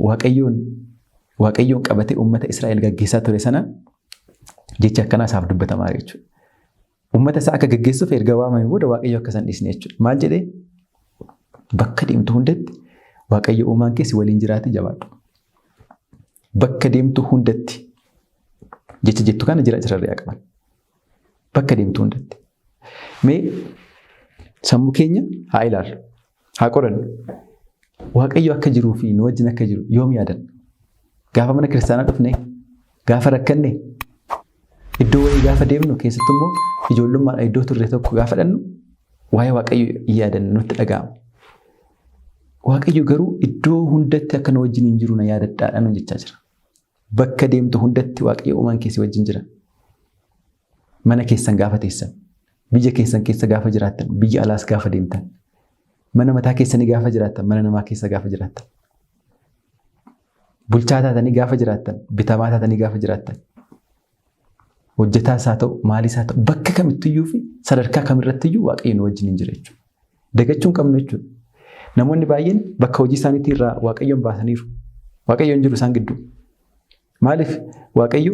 Waaqayyoon qabatee uummata Israa'el gaggeessaa ture sana jecha akkanaa isaaf dubbatamaa jechuudha. Uummata isaa akka gaggeessuuf erga waamame booda Waaqayyo akka isaan dhiisne jechuudha. Maal jedhee? Bakka deemtu hundatti Waaqayyo uumaan kee si waliin jiraatii jabaadhu. Bakka deemtu hundatti jecha jettu kana jirarraa qaban. Bakka deemtu hundatti. Mee sammuu keenya haa ilaallu. Haa qorannu. Waaqayyo akka jiruu fi nu wajjin akka jiru yoom yaadanna? Gaafa mana kiristaanaa dhufne, gaafa rakkanne, iddoo wayii gaafa deemnu keessattuu immoo ijoollummaadhaan iddoo turre tokko gaafa dhannu waa'ee Waaqayyo yaadanna nutti dhaga'ama. Waaqayyo garuu iddoo hundatti akka nu wajjin hin jiru na yaadadhaadhaan nu jechaa jira. Bakka deemtu hundatti Waaqayyo uumaan keessi wajjin jira. Mana keessan gaafa teessan, biyya keessan keessa gaafa jiraattan, biyya alaas gaafa deemtan, mana mataa keessanii gaafa jiraattan, mana namaa keessa gaafa jiraattan, bulchaa taatanii gaafa jiraattan, bitamaa taatanii gaafa jiraattan, hojjetaas haa ta'u, maaliis haa ta'u, bakka kamittiyyuu fi sadarkaa kamirrattiyyuu Waaqayyo nu wajjin hin jira jechuudha. Dagachuu hin qabnu jechuudha. Namoonni baay'een bakka hojii isaaniitii irraa Waaqayyoon baasaniiru. Waaqayyo hin jiru isaan gidduu. Maaliif Waaqayyo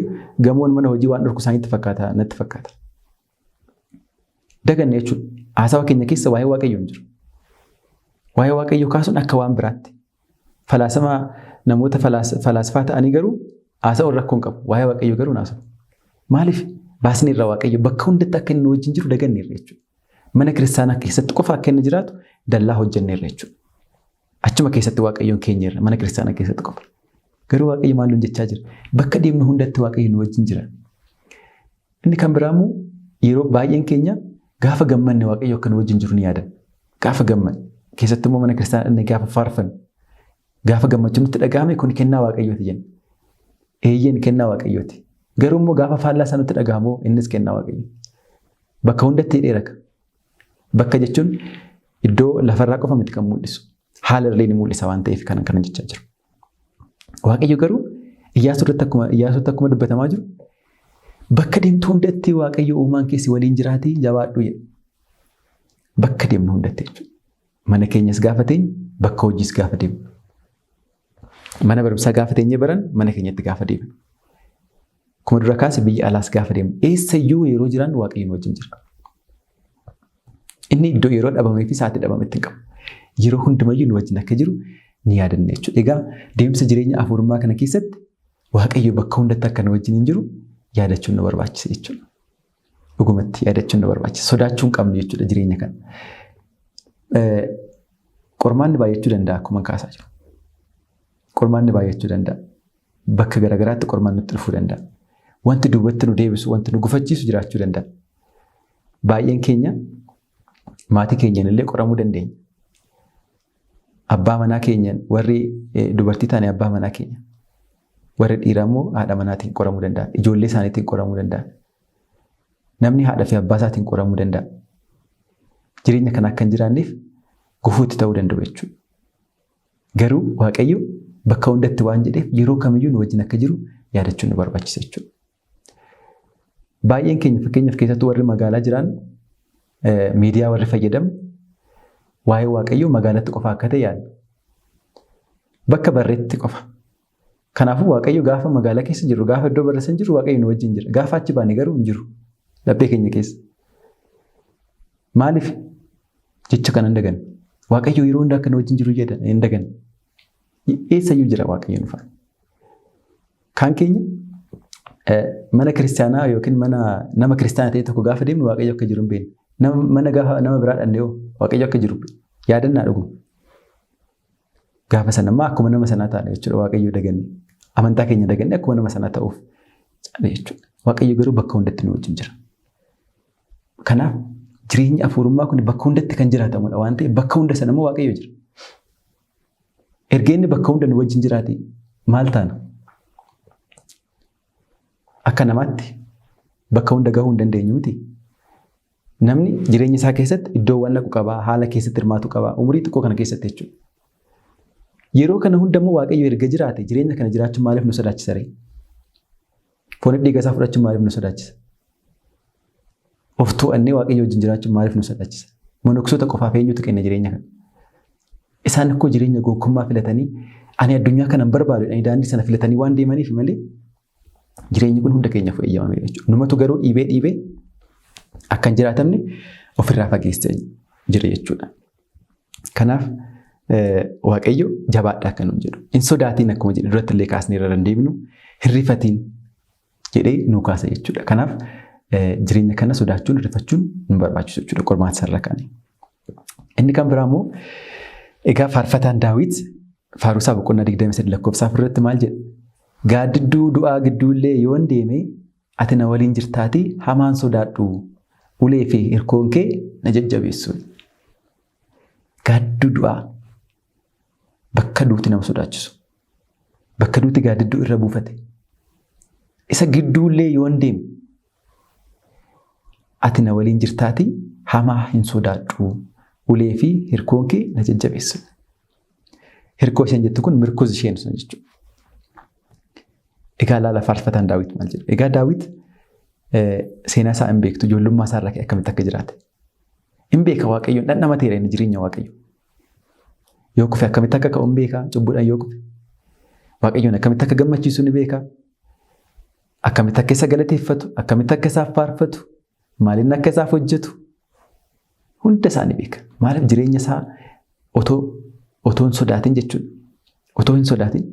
gamoon mana hojii waan dhorku isaaniitti fakkaata natti fakkaata. Daganne jechuudha. Haasawa keenya keessa waa'ee Waaqayyo hin jiru. Waa'ee Waaqayyo kaasuun akka waan biraatti. Falaasama namoota falaasfaa ta'anii garuu haasawuun rakkoo hin qabu. Waa'ee Waaqayyo garuu naasawu. Maaliif baasni irraa Waaqayyo bakka hundatti akka inni wajjin jiru daganne irra jechuudha. Mana kiristaanaa keessatti qofa akka inni jiraatu dallaa hojjenne irra jechuudha. Achuma keessatti Waaqayyoon keenya irra mana kiristaanaa keessatti qofa. Garuu Waaqayyo maal nuun jechaa jira? Bakka deemnu hundatti Waaqayyo nu wajjin jira. Inni kan biraamu yeroo baay'een keenya gaafa gammanne Waaqayyo akka nu wajjin jiru ni yaadanna. Gaafa gammanne keessatti immoo mana kiristaanaa dhannee gaafa faarfannu gaafa gammachuun nutti dhaga'ame kun kennaa Waaqayyooti jenna. Eeyyeen kennaa Waaqayyooti. Garuu immoo gaafa faallaa isaa nutti dhaga'amu innis kennaa Waaqayyooti. Bakka hundatti dheeraka. Bakka jechuun iddoo lafarraa qofa miti kan mul'isu. Haala illee ni mul'isa waan ta'eef kana jechaa jiru. Waaqayyo garuu Iyyaasuutti akkuma dubbatamaa jiru bakka deemtu hundatti Waaqayyo uumaan keessi waliin jiraatii jabaadhu jedha. Bakka deemnu hundatti jechuudha. Mana keenyas gaafa teenye bakka hojiis gaafa deemnu. Mana barumsaa gaafa teenye baran mana keenyatti gaafa deemnu. Kuma dura kaase biyya alaas gaafa deemnu. Eessayyuu yeroo jiran Waaqayyoon wajjin jira. Inni iddoo yeroo dhabamee fi sa'aatii dhabametti hin qabu. Yeroo hundumayyuu nu wajjin akka jiru ni yaadanna jechuudha. Egaa deemsa jireenya hafuurummaa kana keessatti Waaqayyo bakka hundatti akka nu wajjin hin jiru yaadachuun nu barbaachisa jechuudha. Dhugumatti yaadachuun nu barbaachisa. Sodaachuu hin qabnu jechuudha jireenya kana. Qormaanni baay'achuu danda'a akkuma kaasaa jiru. Qormaanni baay'achuu danda'a. Bakka garaagaraatti qormaan nutti dhufuu danda'a. Wanti duubatti nu deebisu, wanti nu gufachiisu jiraachuu danda'a. Baay'een keenya maatii keenyaan illee qoramuu dandeenya. Abbaa manaa keenyaan warri dubartii taane abbaa manaa keenya. Warri dhiiraa immoo haadha manaatiin qoramuu danda'a. Ijoollee isaaniitiin qoramuu danda'a. Namni haadha fi abbaa isaatiin qoramuu danda'a. Jireenya kana akka hin jiraanneef gufuutti ta'uu danda'u jechuudha. Garuu Waaqayyo bakka hundatti waan jedheef yeroo kamiyyuu nu wajjin akka jiru yaadachuun nu barbaachisa jechuudha. Baay'een keenya fakkeenyaaf keessattuu warri magaalaa jiran miidiyaa warri fayyadamu waa'ee Waaqayyoo magaalatti qofa akka ta'e yaadna. Bakka barreetti qofa. Kanaafuu Waaqayyo gaafa magaalaa keessa jiru, gaafa iddoo barreessan jiru Waaqayyo nu wajjin jira. Gaafa achi baane garuu hin jiru. Laphee keenya keessa. Maaliif jecha kana hin daganne? Waaqayyo yeroo hunda akka nu wajjin jiru jedhan hin daganne. Eessayyuu jira Waaqayyo nu faana. Kaan keenya mana kiristaanaa yookiin mana nama kiristaanaa ta'e tokko gaafa deemnu Waaqayyo akka jiru hin beekne. Mana gaafa nama biraa dhannee Waaqayyo akka jiru yaadannaa dhuguma. Gaafa sana immoo akkuma nama sanaa taane jechuudha Waaqayyo daganne. Amantaa keenya daganne akkuma nama sanaa ta'uuf jechuudha. Waaqayyo garuu bakka hundatti nu wajjin jira. Kanaaf jireenyi hafuurummaa kun bakka hundatti kan jiraatamudha waan ta'eef bakka hunda sana immoo Waaqayyo jira. Erga inni bakka hunda nu wajjin jiraate maal taana? Akka namaatti bakka hunda gahuu hin dandeenyu miti. Namni jireenya isaa keessatti iddoowwan dhaqu qaba, haala keessatti hirmaatu qaba, umurii xiqqoo kana keessatti jechuudha. Yeroo kana hunda immoo Waaqayyo erga jiraate jireenya kana jiraachuun maaliif nu sodaachisa ree? Fooniif dhiiga isaa fudhachuun maaliif nu sodaachisa? Of to'annee Waaqayyo wajjin jiraachuun maaliif nu sodaachisa? Monoksoota qofaaf eenyutu kenna jireenya kana? Isaan akkoo jireenya gonkummaa filatanii ani addunyaa kana hin barbaadu daandii sana filatanii waan deemaniif malee jireenyi kun hunda keenyaaf eeyyamame jechuudha. Numatu garuu dhiibee akka hin jiraatamne ofirraa fageessee jira jechuudha. Kanaaf Waaqayyo jabaadhaa akka nuun jedhu. Hin sodaatiin akkuma jedhu duratti illee kaasnee irra dandeebinu hin rifatiin jedhee nu kaasa jechuudha. Kanaaf jireenya kana sodaachuun rifachuun nu barbaachisu jechuudha qormaata sarara kaanii. Inni kan biraa immoo egaa faarfataan Daawit Faaruusaa boqonnaa 23 lakkoofsa 4 irratti maal jedha? Gaaddidduu du'aa gidduullee yoon deeme ati na waliin jirtaatii hamaan sodaadhu ulee fi hirkoon kee na jajjabeessu. Gaaddiduu du'aa bakka duuti nama sodaachisu. Bakka duuti gaaddidduu irra buufate. Isa gidduullee yoon deeme ati na waliin jirtaatii hamaa hin sodaadhu ulee fi hirkoon kee na jajjabeessu. Hirkoo isheen jettu kun mirkoos isheen sun jechuudha. Egaa laala faarfataan Daawit maal jedhu? Egaa Daawit seenaa isaa hin beektu, ijoollummaa isaa irraa akkamitti akka jiraate. Hin beeka Waaqayyoon dhandhamateera inni jireenya Waaqayyo. Yoo kufe akkamitti akka ka'u hin beeka, cubbuudhaan yoo kufe. Waaqayyoon akkamitti akka gammachiisu ni beeka. Akkamitti akka isa galateeffatu, akkamitti akka isaaf faarfatu, maaliin akka isaaf hojjetu. Hunda isaa ni beeka. Maaliif jireenya isaa otoo hin sodaatin jechuudha. Otoo hin sodaatin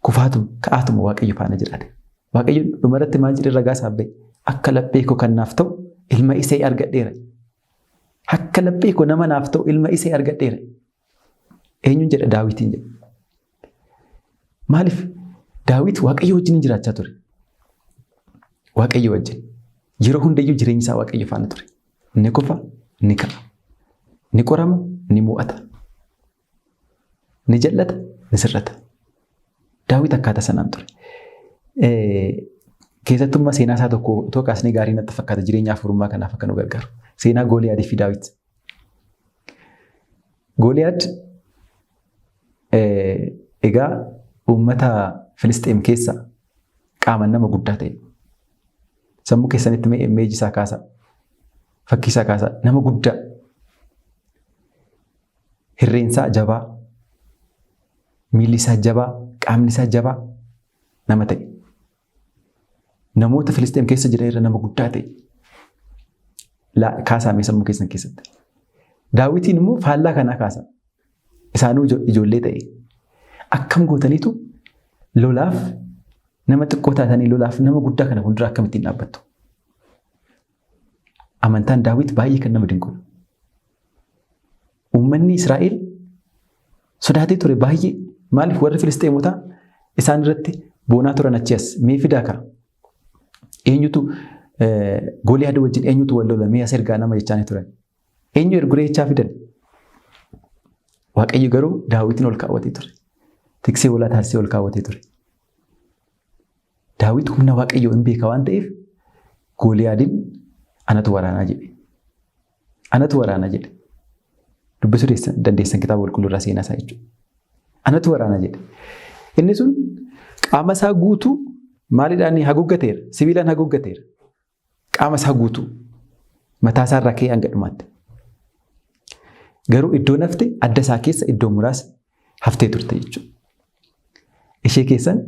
ka'aatuma Waaqayyo faana jiraate. Waaqayyo dhumarratti maal jedhe ragaa isaa bahe? Akka laphee koo kan naaf ta'u ilma isee argadheera. Akka laphee koo nama naaf ta'u ilma isee argadheera. Eenyuun jedha? Daawitiin jedha. Maaliif? Daawit Waaqayyo wajjin jiraachaa ture. Waaqayyo wajjin. Yeroo hundayyuu jireenyi isaa Waaqayyo faana ture. Ni kufa, ni ka'a. Ni qorama, ni mo'ata. Ni jallata, ni sirrata. Daawit akkaataa sanaan ture. Keessattummaa seenaa isaa tokko kaasnee gaarii natti fakkaata jireenya hafuurummaa kanaaf akka nu gargaaru. Seenaa Gooliyaadii fi Daawit. Gooliyaad egaa uummata Filisxeem keessa qaaman nama guddaa ta'e. Sammuu keessanitti meeji isaa kaasa. Fakkii isaa kaasa. Nama guddaa. Hirreensaa jabaa. Miilli isaa jabaa. Qaamni isaa jabaa. Nama ta'e. Namoota Filisxeem keessa jiran irra nama guddaa ta'e. Kaasaamee sammuu keessan keessatti. Daawitiin immoo faallaa kanaa kaasa. Isaanuu ijoollee ta'e. Akkam gootaniitu lolaaf nama xiqqoo taatanii lolaaf nama guddaa kana fuuldura akkamittiin dhaabbattu. Amantaan Daawit baay'ee kan nama dinqudha. Uummanni Israa'el sodaatee ture baay'ee. Maaliif warri Filisxeemotaa isaan irratti boonaa turan achi as mee fidaa ka'a. Eenyutu Gooliyaad wajjin eenyutu wal lola mee as ergaa nama jechaanii turan. Eenyu erguree jechaa fidan. Waaqayyo garuu Daawitin ol kaawwatee ture. Tiksee walaa taasisee ol kaawwatee ture. Daawit humna Waaqayyoo hin beeka waan ta'eef Gooliyaadin anatu waraanaa jedhe. Anatu waraanaa jedhe. Dubbisuu dandeessan kitaaba qulqulluu irraa seenaa isaa jechuudha. Anatu waraanaa jedhe. Inni sun qaama isaa guutuu maaliidhaan haguuggateera. Sibiilaan haguuggateera. Qaama isaa guutuu mataa isaa irraa ka'ee hanga dhumaatti. Garuu iddoo nafte adda isaa keessa iddoo muraasa haftee turte jechuudha. Ishee keessan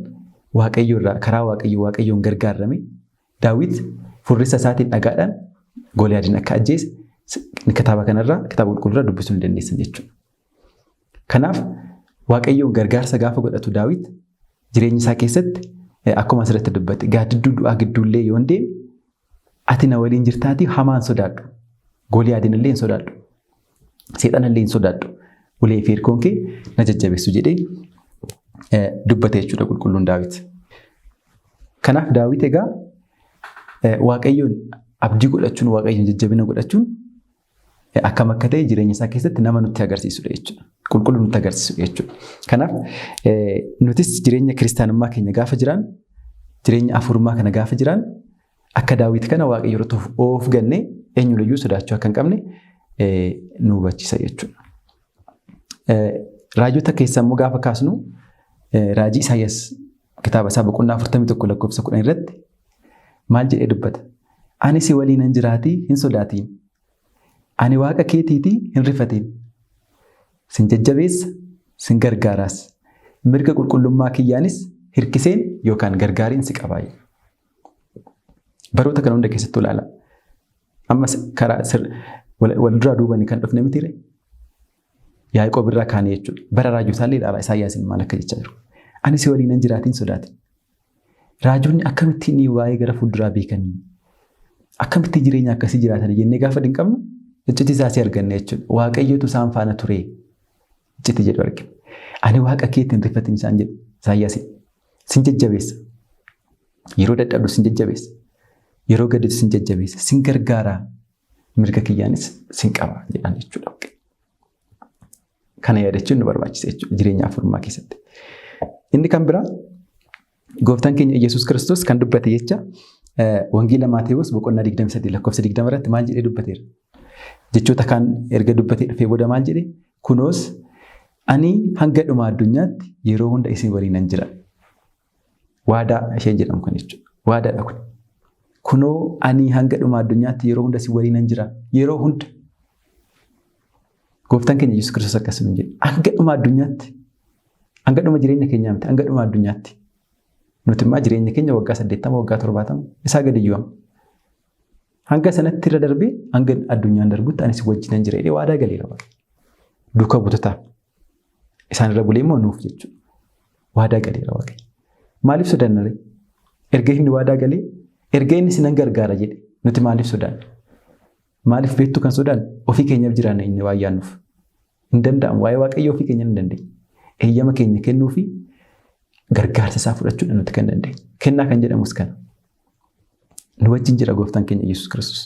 Waaqayyo irraa karaa Waaqayyoon gargaarame Daawit furrisa isaatiin dhagaadhaan Gooliyaadin akka ajjeese kitaaba kanarraa kitaaba qulqulluurraa dubbisuu ni dandeessan jechuudha. Kanaaf Waaqayyoon gargaarsa gaafa godhatu Daawit jireenya isaa keessatti akkuma asirratti dubbate gaaddidduu du'aa gidduullee yoo hin deemne ati na waliin jirtaatii hamaan sodaadhu. Gooliyaadin illee hin sodaadhu. Seexana illee hin sodaadhu. Ulee fi hirkoon kee na jajjabeessu jedhee dubbate jechuudha qulqulluun Daawit. Kanaaf Daawit egaa Waaqayyoon abdii godhachuun Waaqayyoon jajjabina godhachuun akkam akka ta'e jireenya isaa keessatti nama nutti agarsiisudha jechuudha. Qulqulluu nutti agarsiisudha jechuudha. Kanaaf nutis jireenya kiristaanummaa keenya gaafa jiraan jireenya afurummaa kana gaafa jiraan akka Daawit kana Waaqayyo irratti of gannee eenyuyyuu sodaachuu akka hin qabne nu hubachiisa jechuudha. Raajota keessaa immoo gaafa kaasnu raajii Isaayyaas kitaaba isaa boqonnaa 41 lakkoofsa 10 irratti maal jedhee dubbata? Ani si waliin nan jiraatii hin sodaatiin. Ani Waaqa keetiitii hin rifatiin. Sin jajjabeessa, sin gargaaraas. Mirga qulqullummaa kiyyaanis hirkiseen yookaan gargaariin si qabaaye. Baroota kana hunda keessatti ilaala. Ammas karaa wal duraa duubanii kan dhufne mitiire. Yaaqoob irraa kaanee jechuudha. Bara raajotaallee ilaala Isaayyaasiin maal akka jechaa jiru. Ani si waliin nan jiraatiin sodaatin. Raajonni akkamittiin waa'ee gara fuulduraa beekanii akkamittiin jireenya akkasii jiraatan jennee gaafa dinqabnu icciti isaasii arganne jechuudha. Waaqayyotu isaan faana ture icciti jedhu argina. Ani Waaqa keetiin rifatiin isaan jedhu Isaayyaasiin. Sin jajjabeessa. Yeroo dadhabdu sin jajjabeessa. Yeroo gadditu sin jajjabeessa. Sin gargaaraa. Mirga kiyyaanis sin qaba jedhan jechuudha. Kana yaadachuun nu barbaachisa jechuudha jireenya afurummaa keessatti. Inni kan biraa gooftaan keenya Yesuus Kiristoos kan dubbate jecha wangeela Maatewos boqonnaa 23 lakkoofsa 20 irratti maal jedhee dubbateera. Jechoota kaan erga dubbatee dhufee booda maal jedhee kunoos ani hanga dhuma addunyaatti yeroo hunda isin waliin nan jira. Waadaa isheen jedhamu kan jechuudha. Waadaadha kun. Kunoo ani hanga dhuma addunyaatti yeroo hunda isin waliin nan jira. Yeroo hunda. Gooftaan keenya Yesuus Kiristoos akkasuma jedhe. Hanga dhuma addunyaatti. Hanga dhuma jireenya keenyaa miti. Hanga dhuma addunyaatti. Nuti immoo jireenya keenya waggaa 80 waggaa 70 isaa gadi jiwama. Hanga sanatti irra darbee hanga addunyaan darbutti ani si wajjin nan jira jedhee waadaa galeera. Duuka butotaa. Isaan irra bulee immoo nuuf jechuudha. Waadaa galeera Waaqayyo. Maaliif sodaanna? Erga inni waadaa galee erga inni sinan gargaara jedhe nuti maaliif sodaanna? Maaliif beektu kan sodaannu? Ofii keenyaaf jiraanna inni waa yaannuuf. Hin danda'amu waa'ee Waaqayyoo ofii keenya hin dandeenye. Eeyyama keenya kennuu fi gargaarsa isaa fudhachuudhaan nuti kan dandeenye. Kennaa kan jedhamus kana. Nu wajjin jira gooftaan keenya Yesuus Kiristoos.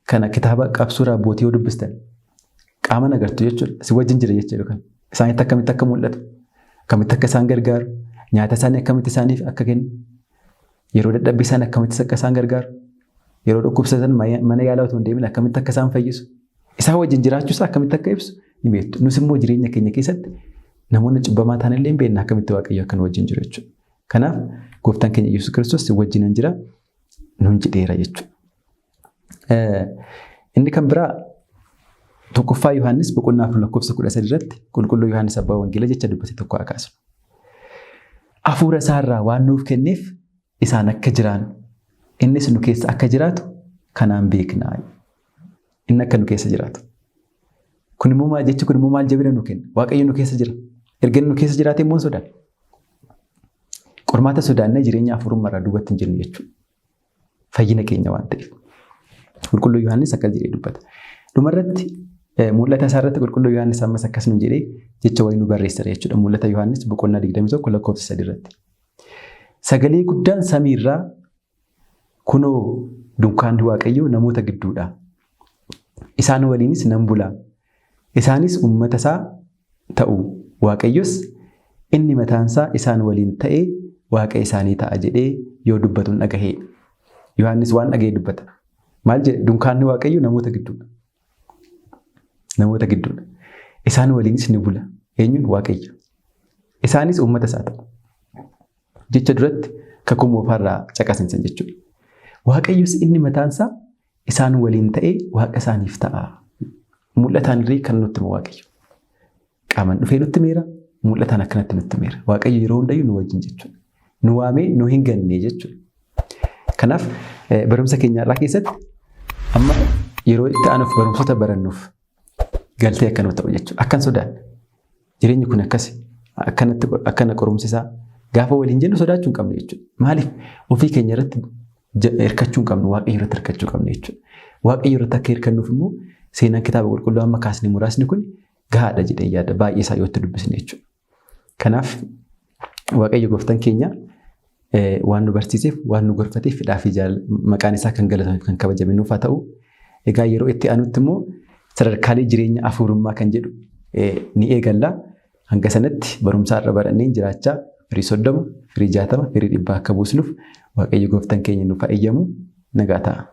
Kana kitaaba qabsuura abbootii yoo dubbistan qaama nagartu jechuudha. Si wajjin jira jechuudha kan. Isaanitti akkamitti akka mul'atu, akkamitti akka isaan gargaaru, nyaata isaanii akkamitti isaaniif akka kennu, yeroo dadhabbii isaanii akkamitti akka isaan gargaaru, yeroo dhukkubsatan mana yaalaa otoo hin deemin akkamitti akka isaan fayyisu. Isaa wajjin jiraachuusaa akkamitti akka ibsu ni beektu. Nus immoo jireenya keenya keessatti namoonni cubbamaa ta'an illee hin beekne akkamitti Waaqayyo akka nu wajjin jiru jechuudha. Kanaaf gooftaan keenya Yesuus Kiristoos wajjin jira nuun jedheera jechuudha. Inni kan biraa tokkoffaa Yohaannis boqonnaa 4:13 irratti qulqulluu Yohaannis abbaa wangeelaa jecha dubbate tokko akaasu. Hafuura isaarraa waan nuuf kenneef isaan akka jiraannu innis nu keessa akka jiraatu kanaan beeknaa. Inni akka nu keessa jiraatu. Kun immoo maal jechuun kun immoo maal jabina nu kenna? Waaqayyo nu keessa jira. Erga nu keessa jiraate immoo sodaan. Qormaata sodaannee jireenya hafuurummaarraa duubatti hin jirnu jechuudha. Fayyina keenya waan ta'eef. Qulqulluu Yohaannis akka jedhee dubbata. Dhumarratti mul'ata isaarratti qulqulluu Yohaannis ammas akkas nu jedhee jecha wayii nu barreessara jechuudha. Mul'ata Yohaannis boqonnaa 21:3. Sagalee guddaan samiirraa kunoo dunkaanni Waaqayyoo namoota gidduudha. Isaan waliinis nan bulaa. Isaanis uummata isaa ta'u. Waaqayyos inni mataansaa isaan waliin ta'ee Waaqa isaanii ta'a jedhee yoo dubbatu dhagahee. Yohaannis waan dhagahee dubbata. Maal jedhe? Dunkaanni Waaqayyoo namoota gidduudha. Namoota gidduudha. Isaan waliinis ni bula. Eenyuun? Waaqayyo. Isaanis uummata isaa ta'u. Jecha duratti kakuu moofarraa caqasinsan jechuudha. Waaqayyos inni mataansaa isaan waliin ta'ee Waaqa isaaniif ta'a. Mul'ataan illee kan nutti himu Waaqayyo. Qaamaan dhufee nutti meera. Mul'ataan akkanatti nutti meera. Waaqayyo yeroo hundayyuu nu wajjin jechuudha. Nu waamee nu hin ganne jechuudha. Kanaaf barumsa keenya irraa keessatti amma yeroo itti aanuuf barumsota barannuuf galtee akka nu ta'u jechuudha. Akkan sodaan jireenyi kun akkasi akkana qorumsisaa gaafa waliin jennu sodaachuu hin qabne jechuudha. Maaliif ofii keenya irratti hirkachuu hin qabnu Waaqayyo irratti hirkachuu qabne jechuudha. Waaqayyo irratti akka hirkannuuf immoo seenaan kitaaba qulqulluu amma kaasne muraasni kun gahaadha jedhee yaada baay'ee isaa yoo itti dubbisne jechuudha. Kanaaf Waaqayyo gooftaan keenya waan nu barsiiseef waan nu gorfateef fedhaa fi maqaan isaa kan galatamu kan kabajame nuuf haa ta'u. Egaa yeroo itti aanutti immoo sadarkaalee jireenya hafuurummaa kan jedhu ni eegalla. Hanga sanatti barumsaa irra barannee jiraachaa firii 30, firii 60, firii 100 akka buusnuuf Waaqayyo gooftaan keenya nuuf haa eeyyamu. Nagaa ta'a.